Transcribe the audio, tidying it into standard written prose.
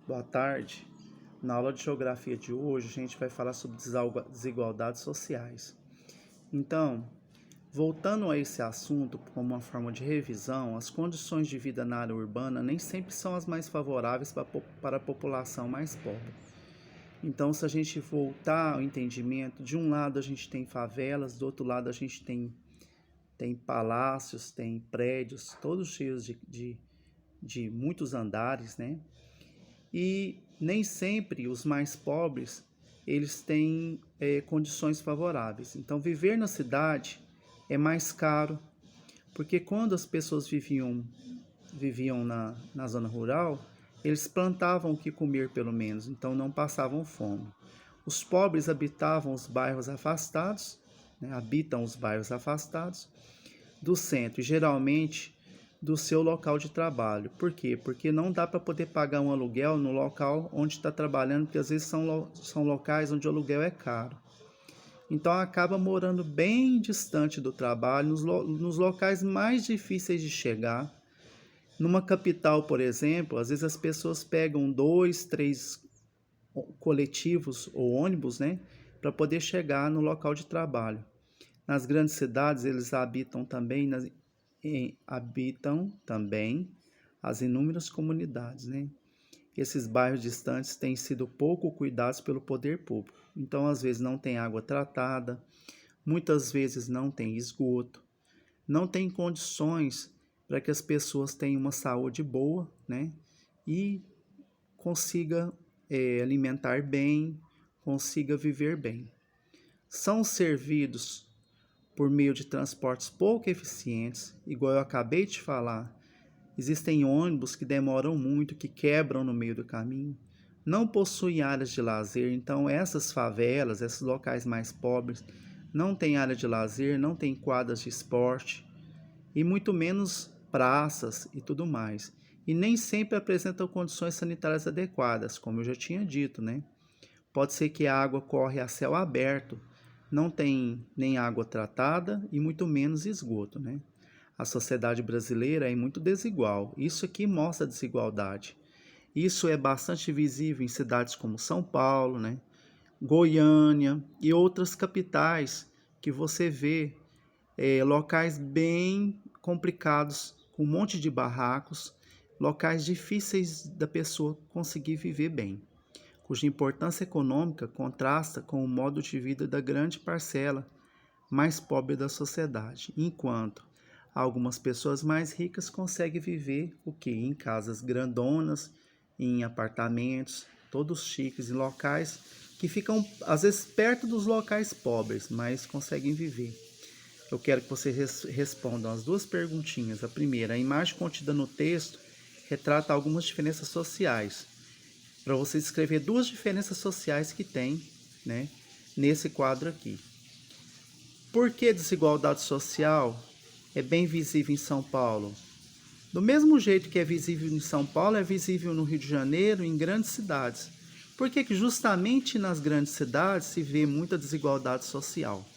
Boa tarde. Na aula de geografia de hoje, a gente vai falar sobre desigualdades sociais. Então, voltando a esse assunto como uma forma de revisão, as condições de vida na área urbana nem sempre são as mais favoráveis para a população mais pobre. Então, se a gente voltar ao entendimento, de um lado a gente tem favelas, do outro lado a gente tem palácios, tem prédios, todos cheios de muitos andares, né? E nem sempre os mais pobres eles têm condições favoráveis. Então, viver na cidade é mais caro, porque quando as pessoas viviam na zona rural, eles plantavam o que comer pelo menos, então não passavam fome. Os pobres habitavam os bairros afastados, né, habitam os bairros afastados do centro, e geralmente do seu local de trabalho. Por quê? Porque não dá para poder pagar um aluguel no local onde está trabalhando, porque às vezes são locais onde o aluguel é caro. Então acaba morando bem distante do trabalho, nos locais mais difíceis de chegar. Numa capital, por exemplo, às vezes as pessoas pegam 2, 3 coletivos ou ônibus, né, para poder chegar no local de trabalho. Nas grandes cidades, eles habitam também as inúmeras comunidades, né? Esses bairros distantes têm sido pouco cuidados pelo poder público. Então, às vezes, não tem água tratada, muitas vezes não tem esgoto, não tem condições para que as pessoas tenham uma saúde boa, né? E consiga alimentar bem, consiga viver bem. São servidos por meio de transportes pouco eficientes, igual eu acabei de falar. Existem ônibus que demoram muito, que quebram no meio do caminho, não possuem áreas de lazer, então essas favelas, esses locais mais pobres, não têm área de lazer, não têm quadras de esporte, e muito menos praças e tudo mais. E nem sempre apresentam condições sanitárias adequadas, como eu já tinha dito, né? Pode ser que a água corre a céu aberto, não tem nem água tratada e muito menos esgoto, né? A sociedade brasileira é muito desigual. Isso aqui mostra a desigualdade. Isso é bastante visível em cidades como São Paulo, né? Goiânia e outras capitais que você vê locais bem complicados, com um monte de barracos, locais difíceis da pessoa conseguir viver bem, cuja importância econômica contrasta com o modo de vida da grande parcela mais pobre da sociedade, enquanto algumas pessoas mais ricas conseguem viver o que? Em casas grandonas, em apartamentos, todos chiques, em locais que ficam às vezes perto dos locais pobres, mas conseguem viver. Eu quero que vocês respondam as duas perguntinhas. A primeira, a imagem contida no texto retrata algumas diferenças sociais. Para você escrever duas diferenças sociais que tem, né, nesse quadro aqui. Por que desigualdade social é bem visível em São Paulo? Do mesmo jeito que é visível em São Paulo, é visível no Rio de Janeiro, em grandes cidades. Por que justamente nas grandes cidades se vê muita desigualdade social?